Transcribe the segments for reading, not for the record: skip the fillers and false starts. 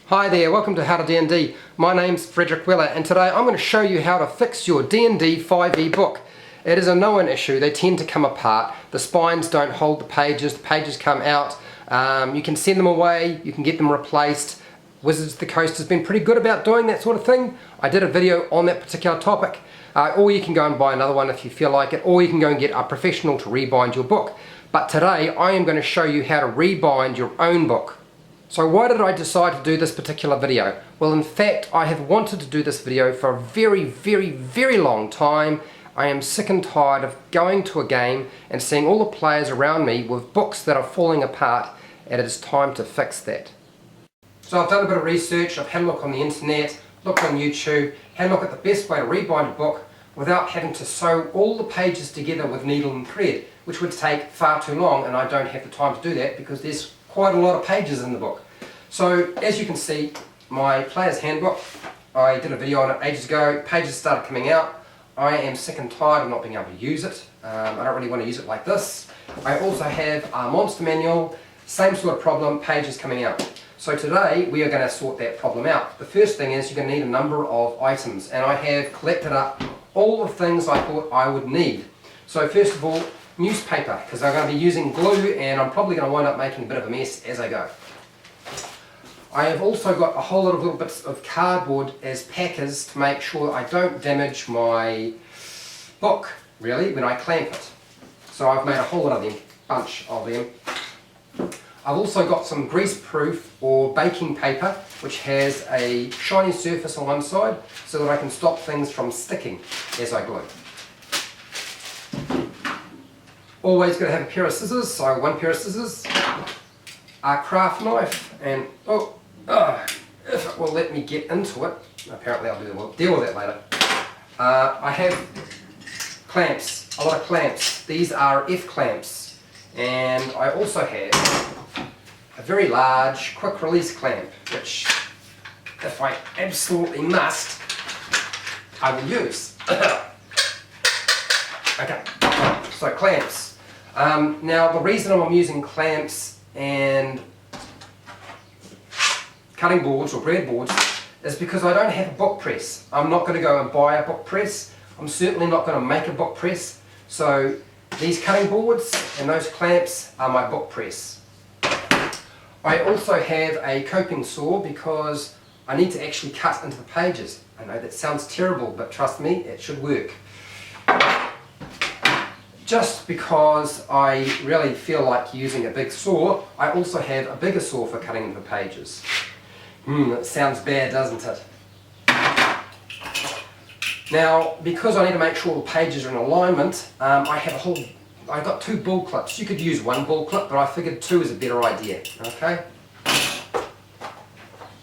Hi there, welcome to How to D&D. My name's Frederick Weller and today I'm going to show you how to fix your D&D 5e book. It is a known issue, they tend to come apart, the spines don't hold the pages come out, you can send them away, you can get them replaced. Wizards of the Coast has been pretty good about doing that sort of thing. I did a video on that particular topic, or you can go and buy another one if you feel like it, or you can go and get a professional to rebind your book. But today I am going to show you how to rebind your own book. So why did I decide to do this particular video? Well, in fact, I have wanted to do this video for a very long time. I am sick and tired of going to a game and seeing all the players around me with books that are falling apart, and it is time to fix that. So I've done a bit of research, I've had a look on the internet, looked on YouTube, had a look at the best way to rebind a book without having to sew all the pages together with needle and thread, which would take far too long, and I don't have the time to do that because there's quite a lot of pages in the book. So as you can see, my player's handbook, I did a video on it ages ago, pages started coming out. I am sick and tired of not being able to use it. I don't really want to use it like this. I also have a monster manual, same sort of problem, pages coming out. So today we are going to sort that problem out. The first thing is you're going to need a number of items, and I have collected up all the things I thought I would need. So first of all, newspaper, because I'm going to be using glue and I'm probably going to wind up making a bit of a mess as I go. I have also got a whole lot of little bits of cardboard as packers to make sure I don't damage my book, really, when I clamp it. So I've made a whole lot of them, bunch of them. I've also got some grease-proof or baking paper, which has a shiny surface on one side so that I can stop things from sticking as I glue. Always got to have a pair of scissors, so one pair of scissors, a craft knife, and if it will let me get into it, apparently I'll deal with that later. I have clamps, a lot of clamps. These are F-clamps, and I also have a very large quick release clamp, which if I absolutely must, I will use. Okay, so clamps. Now the reason I'm using clamps and cutting boards or breadboards is because I don't have a book press. I'm not going to go and buy a book press. I'm certainly not going to make a book press. So these cutting boards and those clamps are my book press. I also have a coping saw because I need to actually cut into the pages. I know that sounds terrible, but trust me, it should work. Just because I really feel like using a big saw, I also have a bigger saw for cutting into the pages. That sounds bad, doesn't it? Now, because I need to make sure the pages are in alignment, I've got two bull clips. You could use one bull clip, but I figured two is a better idea, okay?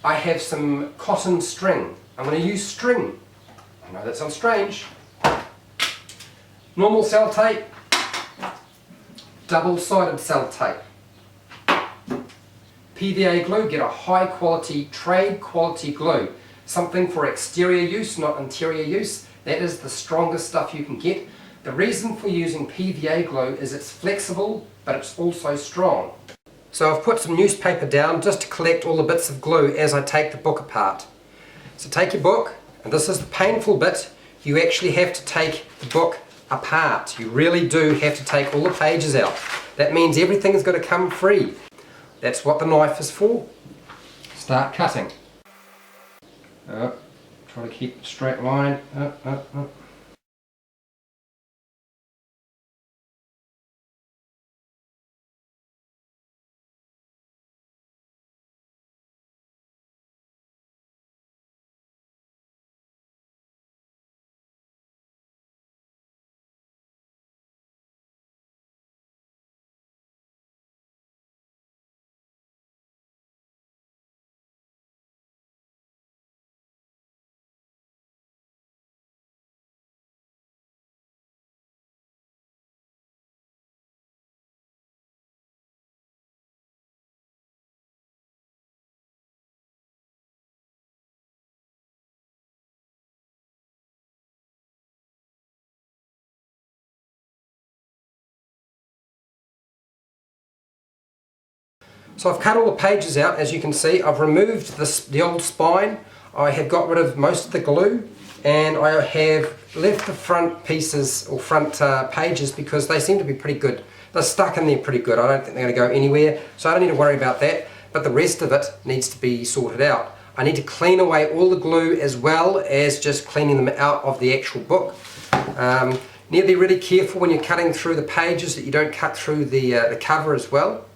I have some cotton string. I'm going to use string. I know that sounds strange. Normal sellotape, double-sided sellotape. PVA glue, get a high quality, trade quality glue. Something for exterior use, not interior use. That is the strongest stuff you can get. The reason for using PVA glue is it's flexible, but it's also strong. So I've put some newspaper down just to collect all the bits of glue as I take the book apart. So take your book, and this is the painful bit, you actually have to take the book apart. You really do have to take all the pages out. That means everything's got to come free. That's what the knife is for. Start cutting. Try to keep a straight line. So I've cut all the pages out, as you can see. I've removed the old spine. I have got rid of most of the glue, and I have left the front pieces or front pages because they seem to be pretty good. They're stuck in there pretty good. I don't think they're going to go anywhere, so I don't need to worry about that, but the rest of it needs to be sorted out. I need to clean away all the glue as well as just cleaning them out of the actual book. Need to be really careful when you're cutting through the pages that you don't cut through the cover as well.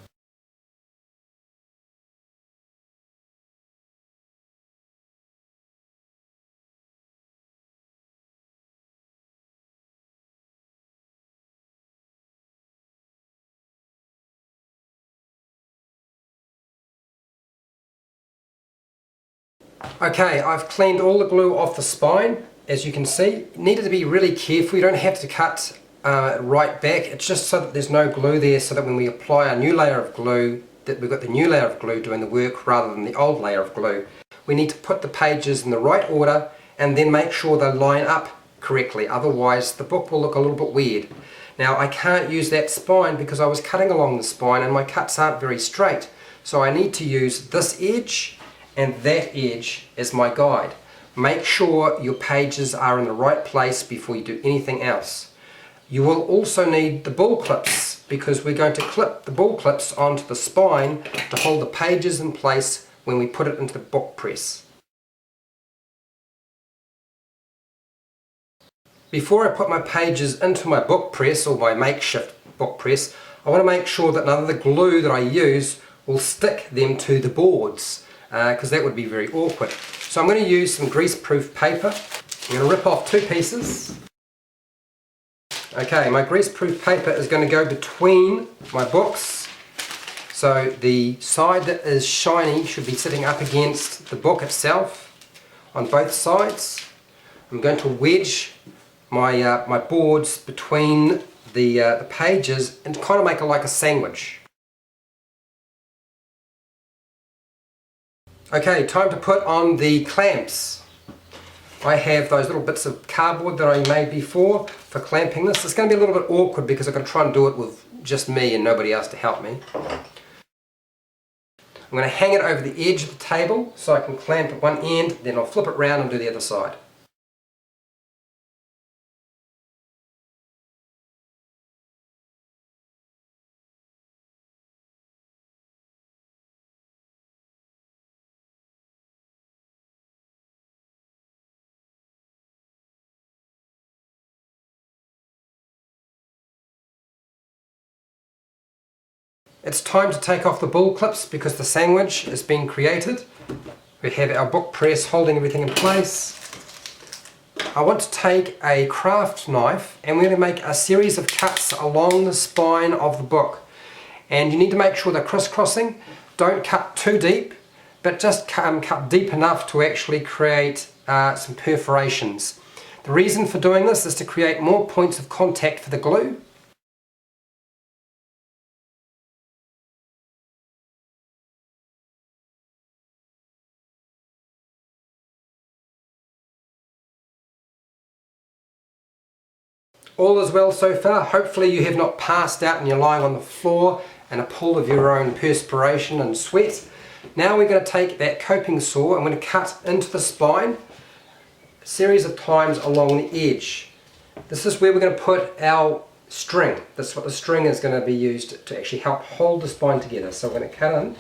Okay, I've cleaned all the glue off the spine, as you can see. Needed to be really careful. You don't have to cut right back. It's just so that there's no glue there, so that when we apply a new layer of glue, that we've got the new layer of glue doing the work rather than the old layer of glue. We need to put the pages in the right order and then make sure they line up correctly, otherwise the book will look a little bit weird. Now I can't use that spine because I was cutting along the spine and my cuts aren't very straight, so I need to use this edge and that edge as my guide. Make sure your pages are in the right place before you do anything else. You will also need the ball clips because we're going to clip the ball clips onto the spine to hold the pages in place when we put it into the book press. Before I put my pages into my book press or my makeshift book press, I want to make sure that none of the glue that I use will stick them to the boards, because that would be very awkward. So I'm going to use some grease-proof paper. I'm going to rip off 2 pieces. Okay, my grease-proof paper is going to go between my books. So the side that is shiny should be sitting up against the book itself on both sides. I'm going to wedge my boards between the pages and kind of make it like a sandwich. Okay, time to put on the clamps. I have those little bits of cardboard that I made before for clamping this. It's going to be a little bit awkward because I'm going to try and do it with just me and nobody else to help me. I'm going to hang it over the edge of the table so I can clamp at one end, then I'll flip it round and do the other side. It's time to take off the ball clips because the sandwich is being created. We have our book press holding everything in place. I want to take a craft knife and we're going to make a series of cuts along the spine of the book. And you need to make sure they're crisscrossing. Don't cut too deep, but just cut deep enough to actually create some perforations. The reason for doing this is to create more points of contact for the glue. All is well so far. Hopefully you have not passed out and you're lying on the floor in a pool of your own perspiration and sweat. Now we're going to take that coping saw and we're going to cut into the spine a series of times along the edge. This is where we're going to put our string. This is what the string is going to be used to actually help hold the spine together. So we're going to cut in.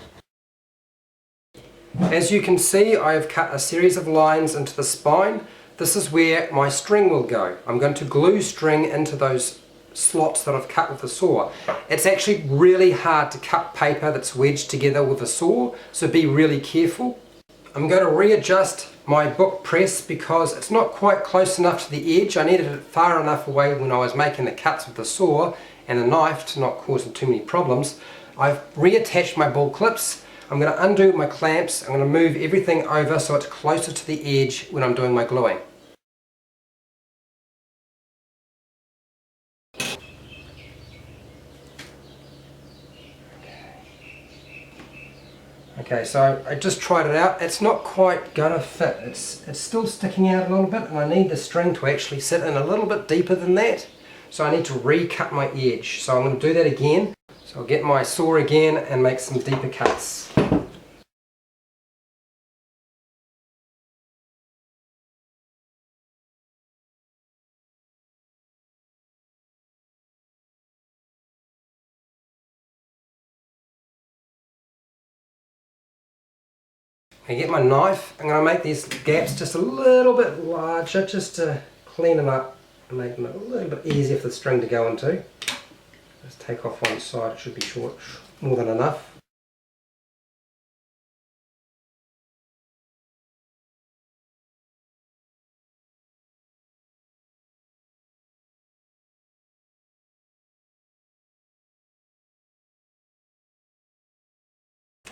As you can see, I have cut a series of lines into the spine. This is where my string will go. I'm going to glue string into those slots that I've cut with the saw. It's actually really hard to cut paper that's wedged together with a saw, so be really careful. I'm going to readjust my book press because it's not quite close enough to the edge. I needed it far enough away when I was making the cuts with the saw and the knife to not cause too many problems. I've reattached my ball clips. I'm going to undo my clamps. I'm going to move everything over so it's closer to the edge when I'm doing my gluing. Okay, so I just tried it out. It's not quite going to fit. It's still sticking out a little bit and I need the string to actually sit in a little bit deeper than that. So I need to recut my edge. So I'm going to do that again. So I'll get my saw again and make some deeper cuts. I get my knife, I'm going to make these gaps just a little bit larger just to clean them up and make them a little bit easier for the string to go into. Just take off one side, it should be short, more than enough.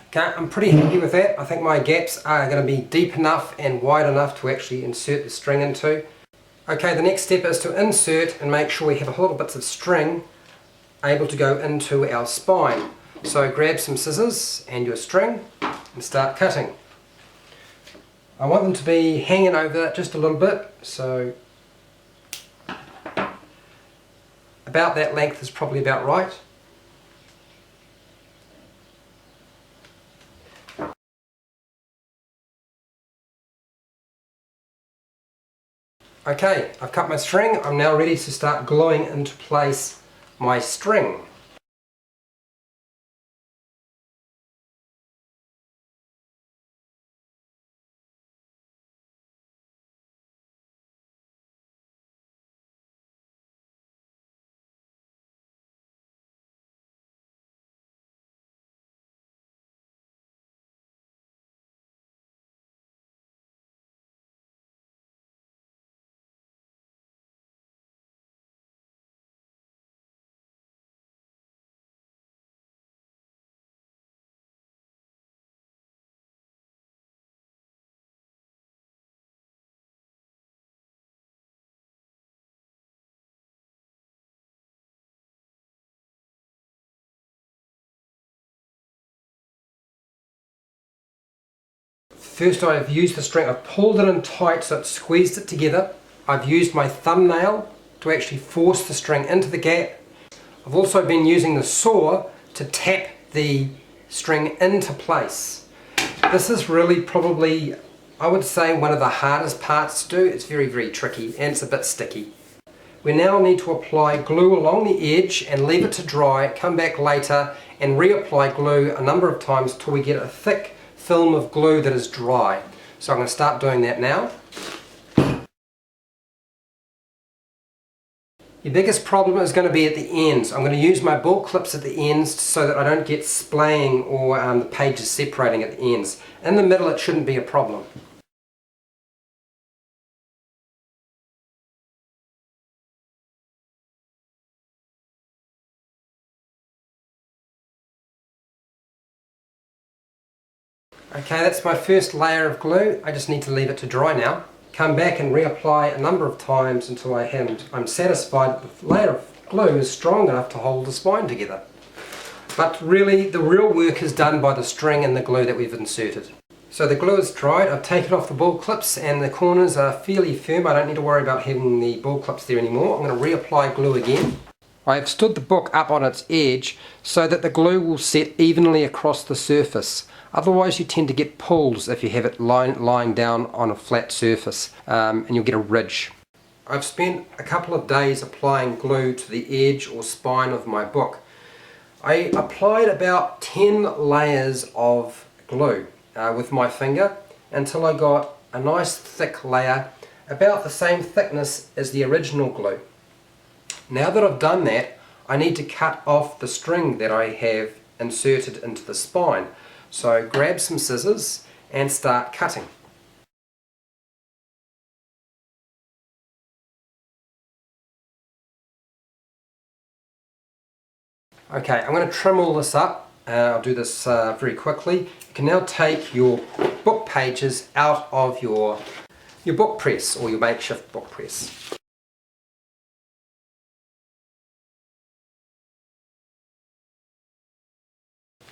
Okay, I'm pretty happy with that. I think my gaps are going to be deep enough and wide enough to actually insert the string into. Okay, the next step is to insert and make sure we have a little bits of string able to go into our spine. So grab some scissors and your string and start cutting. I want them to be hanging over just a little bit, so about that length is probably about right. Okay, I've cut my string. I'm now ready to start gluing into place my string. First I've used the string, I've pulled it in tight so it's squeezed it together. I've used my thumbnail to actually force the string into the gap. I've also been using the saw to tap the string into place. This is really probably, I would say, one of the hardest parts to do. It's very, very tricky and it's a bit sticky. We now need to apply glue along the edge and leave it to dry, come back later and reapply glue a number of times till we get a thick film of glue that is dry. So I'm going to start doing that now. Your biggest problem is going to be at the ends. I'm going to use my ball clips at the ends so that I don't get splaying or the pages separating at the ends. In the middle it shouldn't be a problem. Okay, that's my first layer of glue. I just need to leave it to dry now. Come back and reapply a number of times until I'm satisfied that the layer of glue is strong enough to hold the spine together. But really, the real work is done by the string and the glue that we've inserted. So the glue is dried, I've taken off the ball clips and the corners are fairly firm. I don't need to worry about having the ball clips there anymore. I'm going to reapply glue again. I have stood the book up on its edge so that the glue will set evenly across the surface. Otherwise you tend to get pulls if you have it lying down on a flat surface and you'll get a ridge. I've spent a couple of days applying glue to the edge or spine of my book. I applied about 10 layers of glue with my finger until I got a nice thick layer about the same thickness as the original glue. Now that I've done that, I need to cut off the string that I have inserted into the spine. So grab some scissors and start cutting. Okay, I'm going to trim all this up. I'll do this very quickly. You can now take your book pages out of your book press or your makeshift book press.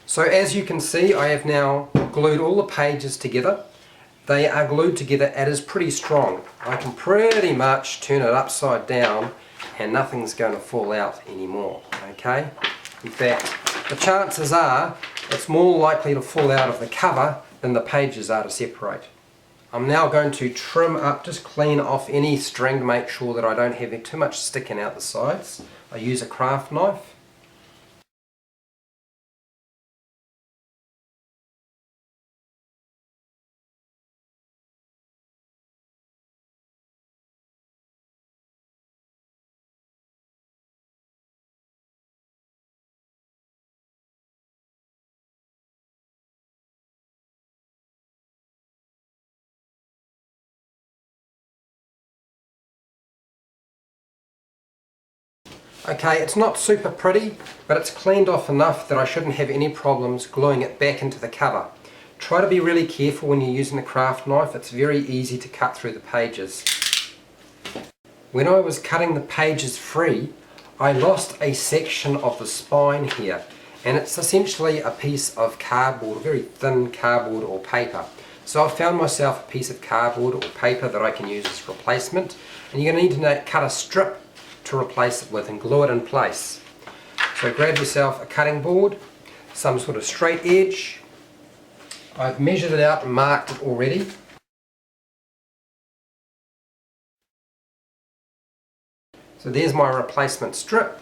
So as you can see, I have now glued all the pages together. They are glued together. It is pretty strong. I can pretty much turn it upside down and nothing's going to fall out anymore. Okay? In fact, the chances are it's more likely to fall out of the cover than the pages are to separate. I'm now going to trim up, just clean off any string to make sure that I don't have too much sticking out the sides. I use a craft knife. Okay, it's not super pretty, but it's cleaned off enough that I shouldn't have any problems gluing it back into the cover. Try to be really careful when you're using the craft knife. It's very easy to cut through the pages. When I was cutting the pages free, I lost a section of the spine here, and it's essentially a piece of cardboard, a very thin cardboard or paper. So I found myself a piece of cardboard or paper that I can use as replacement, and you're going to need to cut a strip to replace it with and glue it in place. So grab yourself a cutting board, some sort of straight edge. I've measured it out and marked it already. So there's my replacement strip.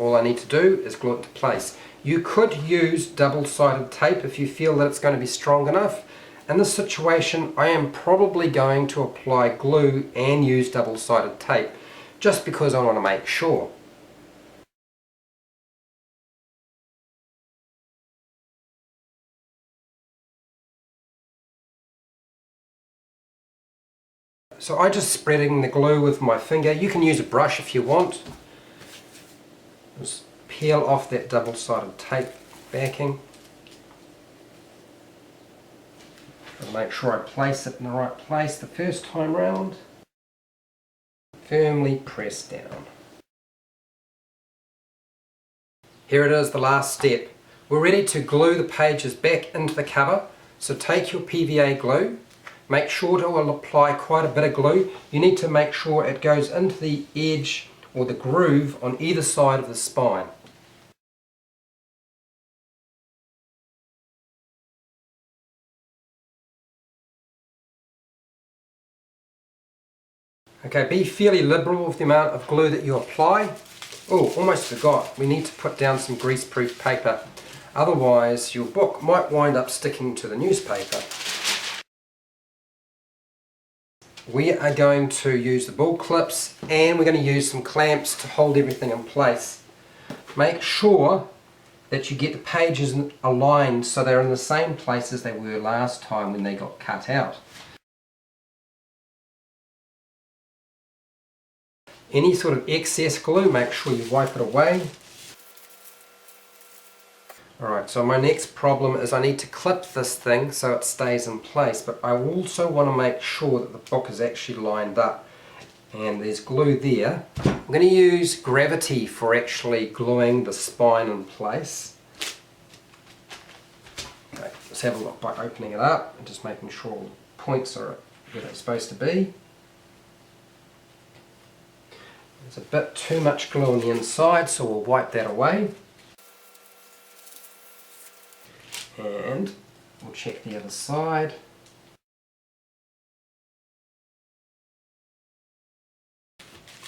All I need to do is glue it to place. You could use double-sided tape if you feel that it's going to be strong enough. In this situation, I am probably going to apply glue and use double-sided tape, just because I want to make sure. So I'm just spreading the glue with my finger. You can use a brush if you want. Just peel off that double-sided tape backing. And make sure I place it in the right place the first time round. Firmly press down. Here it is, the last step. We're ready to glue the pages back into the cover. So take your PVA glue. Make sure to apply quite a bit of glue. You need to make sure it goes into the edge or the groove on either side of the spine. Okay, be fairly liberal with the amount of glue that you apply. Oh, almost forgot, we need to put down some greaseproof paper. Otherwise your book might wind up sticking to the newspaper. We are going to use the bull clips and we're going to use some clamps to hold everything in place. Make sure that you get the pages aligned so they're in the same place as they were last time when they got cut out. Any sort of excess glue, make sure you wipe it away. Alright, so my next problem is I need to clip this thing so it stays in place, but I also want to make sure that the book is actually lined up. And there's glue there. I'm going to use gravity for actually gluing the spine in place. Okay, let's have a look by opening it up and just making sure all the points are where they're supposed to be. There's a bit too much glue on the inside, so we'll wipe that away. And we'll check the other side.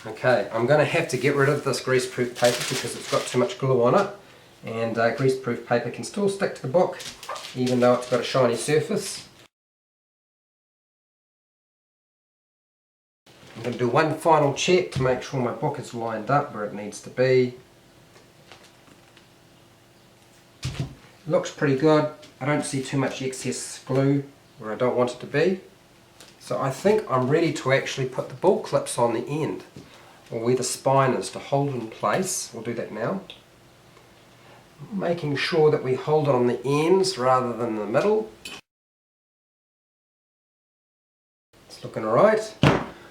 Okay, I'm going to have to get rid of this greaseproof paper because it's got too much glue on it. And greaseproof paper can still stick to the book even though it's got a shiny surface. I'm going to do one final check to make sure my book is lined up where it needs to be. Looks pretty good. I don't see too much excess glue where I don't want it to be. So I think I'm ready to actually put the bull clips on the end, or where the spine is, to hold in place. We'll do that now. Making sure that we hold it on the ends rather than the middle. It's looking alright.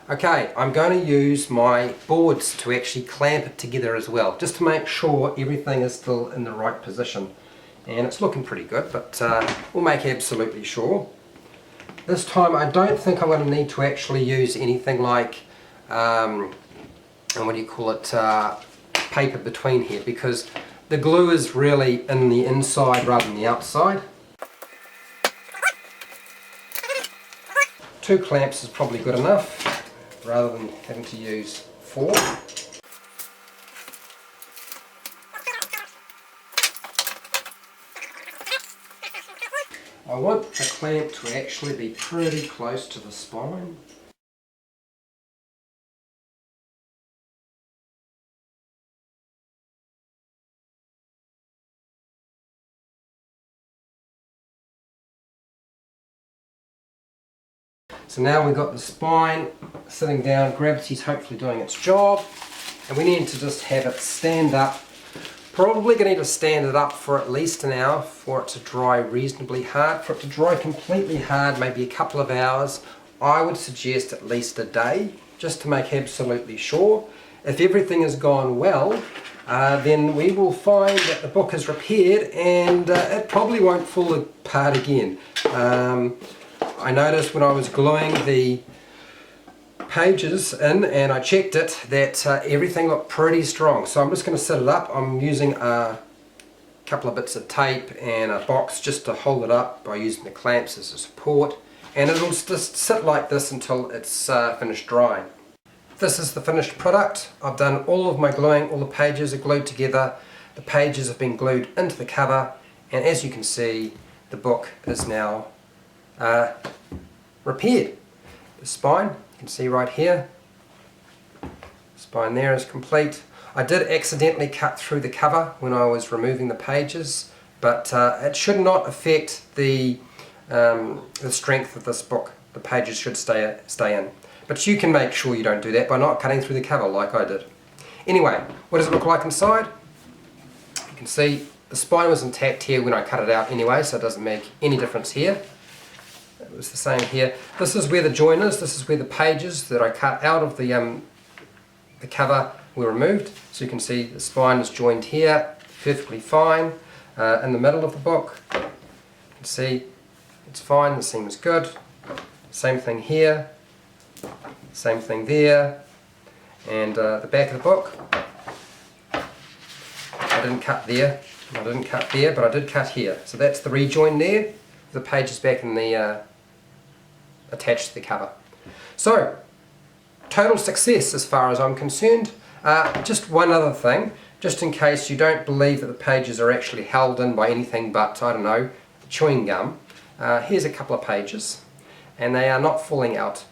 Okay, I'm going to use my boards to actually clamp it together as well, just to make sure everything is still in the right position. And it's looking pretty good, but we'll make absolutely sure. This time I don't think I'm going to need to actually use anything like, what do you call it, paper between here, because The glue is really in the inside rather than the outside. 2 clamps is probably good enough, rather than having to use 4. I want the clamp to actually be pretty close to the spine. So now we've got the spine sitting down, gravity's hopefully doing its job, and we need to just have it stand up. Probably going to need to stand it up for at least an hour for it to dry reasonably hard. For it to dry completely hard, maybe a couple of hours. I would suggest at least a day, just to make absolutely sure. If everything has gone well, then we will find that the book is repaired and it probably won't fall apart again. I noticed when I was gluing the pages in and I checked it that everything looked pretty strong. So I'm just going to set it up. I'm using a couple of bits of tape and a box just to hold it up by using the clamps as a support, and it'll just sit like this until it's finished drying. This is the finished product. I've done all of my gluing, all the pages are glued together, the pages have been glued into the cover, and as you can see the book is now repaired. The spine, you can see right here, spine there is complete. I did accidentally cut through the cover when I was removing the pages, but it should not affect the strength of this book. The pages should stay in. But you can make sure you don't do that by not cutting through the cover like I did. Anyway, what does it look like inside? You can see the spine was intact here when I cut it out anyway, so it doesn't make any difference here. It was the same here. This is where the join is. This is where the pages that I cut out of the cover were removed. So you can see the spine is joined here, perfectly fine. In the middle of the book, you can see it's fine, the seam is good. Same thing here, same thing there. And the back of the book, I didn't cut there, I didn't cut there, but I did cut here. So that's the rejoin there. The page is back in the attached to the cover. So, total success as far as I'm concerned. Just one other thing, just in case you don't believe that the pages are actually held in by anything but, I don't know, chewing gum. Here's a couple of pages, and they are not falling out.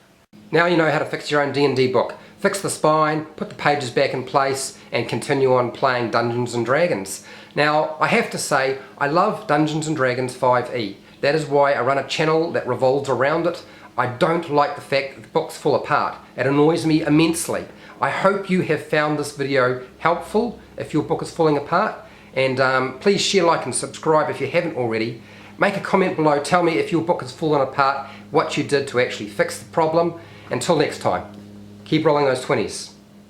Now you know how to fix your own D&D book. Fix the spine, put the pages back in place, and continue on playing Dungeons & Dragons. Now, I have to say, I love Dungeons & Dragons 5e. That is why I run a channel that revolves around it. I don't like the fact that the books fall apart. It annoys me immensely. I hope you have found this video helpful if your book is falling apart. And please share, like and subscribe if you haven't already. Make a comment below, tell me if your book has fallen apart, what you did to actually fix the problem. Until next time, keep rolling those 20s.